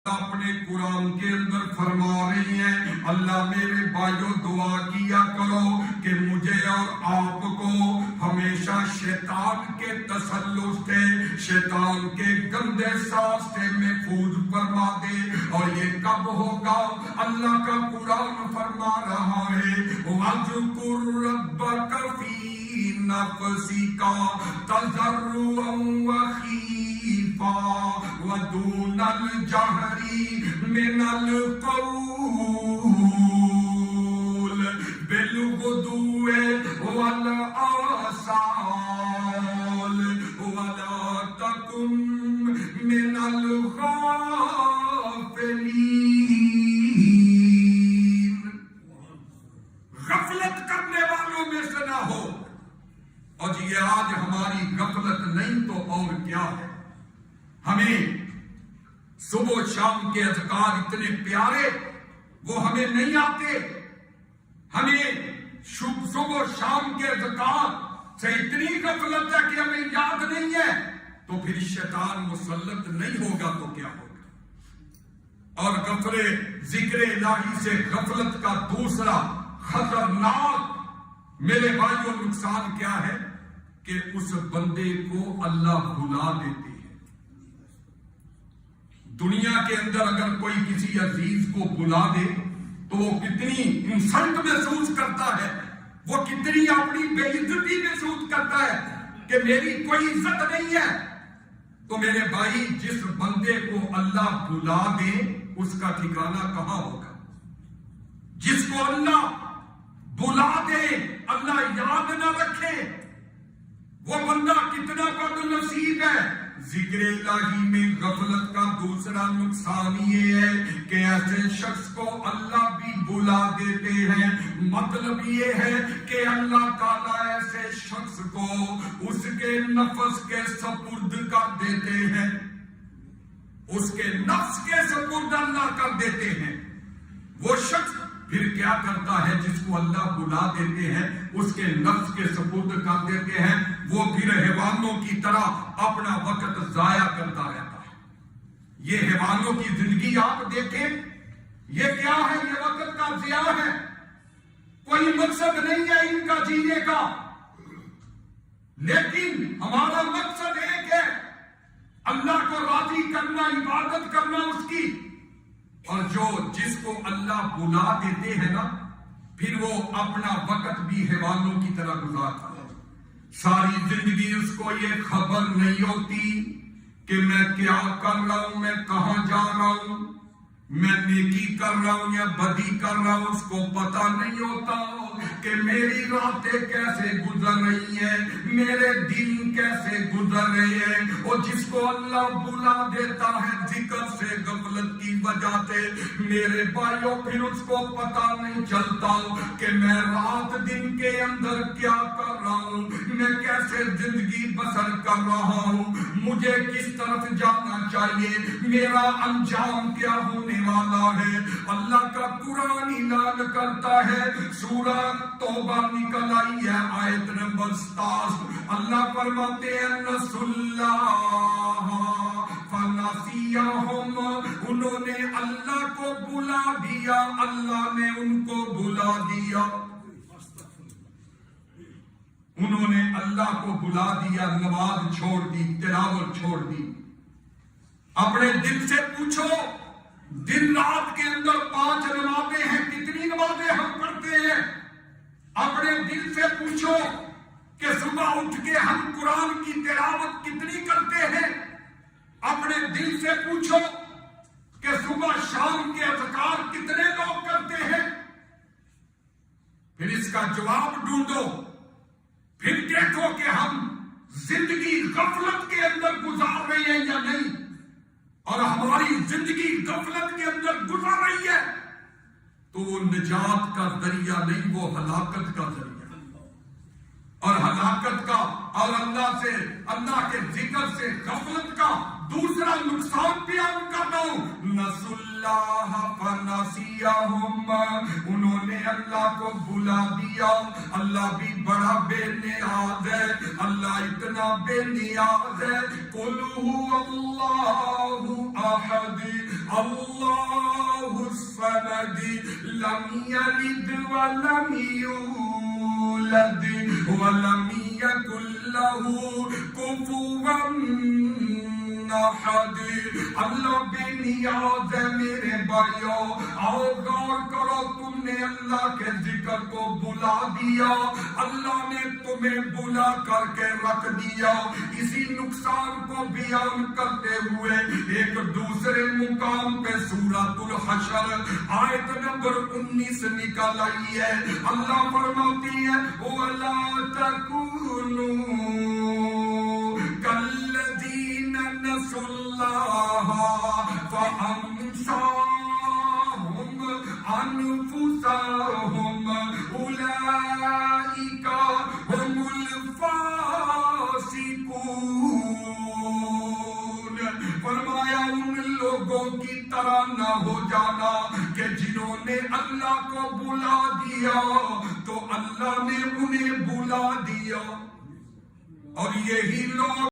اپنے قرآن کے اندر فرما رہی ہیں اللہ میرے بھائیوں دعا کیا کرو کہ مجھے اور آپ کو ہمیشہ شیطان کے تسلط سے شیطان کے گندے ساز سے محفوظ فرما دے. اور یہ کب ہوگا؟ اللہ کا قرآن فرما رہا ہے وَاذْكُرْ رَبَّكَ فِي نَفْسِكَ تَضَرُّعًا وَخِيفَةً وَدُونَ الْجَهْرِ من القول بالغدو والآصال ولا تكن من الغافلين. غفلت کرنے والوں میں سے نہ ہو. اور یہ آج ہماری غفلت نہیں تو اور کیا ہے. ہمیں صبح شام کے اذکار اتنے پیارے وہ ہمیں نہیں آتے. ہمیں صبح شام کے اذکار سے اتنی غفلت ہے کہ ہمیں یاد نہیں ہے. تو پھر شیطان مسلط نہیں ہوگا تو کیا ہوگا. اور ذکر الہی سے غفلت کا دوسرا خطرناک میرے بھائیوں نقصان کیا ہے کہ اس بندے کو اللہ بھلا دیتے ہیں. دنیا کے اندر اگر کوئی کسی عزیز کو بلا دے تو وہ کتنی انسلٹ محسوس کرتا ہے, وہ کتنی اپنی بے عزتی محسوس کرتا ہے کہ میری کوئی عزت نہیں ہے. تو میرے بھائی جس بندے کو اللہ بلا دے اس کا ٹھکانہ کہاں ہوگا. جس کو اللہ بلا دے اللہ یاد نہ رکھے وہ بندہ کتنا بد نصیب ہے. ذکر الہی میں غفلت کا دوسرا نقصان یہ ہے کہ ایسے شخص کو اللہ بھی بلا دیتے ہیں. مطلب یہ ہے کہ اللہ تعالیٰ ایسے شخص کو اس کے نفس کے سپرد کر دیتے ہیں. اس کے نفس کے سپرد اللہ کر دیتے ہیں. وہ شخص پھر کیا کرتا ہے جس کو اللہ بلا دیتے ہیں اس کے نفس کے سپرد کر دیتے ہیں. وہ پھر حیوانوں کی طرح اپنا وقت ضائع کرتا رہتا ہے. یہ حیوانوں کی زندگی آپ دیکھیں یہ کیا ہے. یہ وقت کا ضیاع ہے. کوئی مقصد نہیں ہے ان کا جینے کا. لیکن ہمارا مقصد ایک ہے اللہ کو راضی کرنا, عبادت کرنا اس کی. اور جس کو اللہ بلا دیتے ہیں نا پھر وہ اپنا وقت بھی حیوانوں کی طرح گزارتا ہے. ساری زندگی اس کو یہ خبر نہیں ہوتی کہ میں کیا کر رہا ہوں, میں کہاں جا رہا ہوں, میں نیکی کر رہا ہوں یا بدی کر رہا ہوں. اس کو پتا نہیں ہوتا کہ میری راتیں کیسے گزر رہی ہیں, میرے دن کیسے گزر رہے ہیں. اور جس کو اللہ بلا دیتا ہے ذکر سے غفلت کی وجہ سے میرے بھائیوں پھر اس کو پتا نہیں چلتا کہ میں رات دن کے اندر کیا کر رہا ہوں, میں کیسے زندگی بسر کر رہا ہوں, مجھے کس طرف جانا چاہیے, میرا انجام کیا ہونے والا ہے. اللہ کا قرآن اعلان کرتا ہے سورہ توبہ نکل آئی ہے آیت نمبر 27. اللہ فرماتے ہیں نسوا اللہ فنسیہم. انہوں نے اللہ کو بلا دیا, اللہ نے ان کو بلا دیا. انہوں نے اللہ کو بلا دیا, نماز چھوڑ دی, تلاوت چھوڑ دی. اپنے دل سے پوچھو دن رات کے اندر 5 نمازیں ہیں, کتنی نمازیں ہم پڑھتے ہیں. اپنے دل سے پوچھو کہ صبح اٹھ کے ہم قرآن کی تلاوت کتنی کرتے ہیں. اپنے دل سے پوچھو کہ صبح شام کے اذکار کتنے لوگ کرتے ہیں. پھر اس کا جواب ڈھونڈو, پھر دیکھو کہ ہم زندگی غفلت کے اندر گزار رہے ہیں یا نہیں. اور ہماری زندگی غفلت کے اندر گزر رہی ہے تو وہ نجات کا ذریعہ نہیں, وہ ہلاکت کا ذریعہ. اور ہلاکت کا اور اللہ کے ذکر سے غفلت کا دوسرا نقصان بیان کرتا ہوں. نسوا اللہ فنسیہم. انہوں نے اللہ کو بلا دیا. اللہ بھی بڑا بے نیاز ہے, اللہ اتنا بے نیاز ہے. قل هو اللہ احد اللہ الصمد لم یلد ولم یولد ولم یکن لہ کفوا احد۔ اللہ بے نیاز ہے میرے بھائیو، آؤ غور کرو، تم نے اللہ کے ذکر کو بلا دیا، اللہ نے تمہیں بلا کر کے رکھ دیا۔ اسی نقصان کو بیان کرتے ہوئے ایک دوسرے مقام پہ سورۃ الحشر آیت نمبر 19 نکال آئی ہے۔ اللہ فرماتی ہے وَلَا تَكُونُوا كَالَّذِينَ نَسُوا اللَّهَ فَأَنسَاهُمْ أَنفُسَهُمْ أُولَئِكَ هُمُ الْفَاسِقُونَ۔ فرمایا ان لوگوں کی طرح نہ ہو جانا کہ جنہوں نے اللہ کو بلا دیا تو اللہ نے انہیں بلا دیا، اور یہی لوگ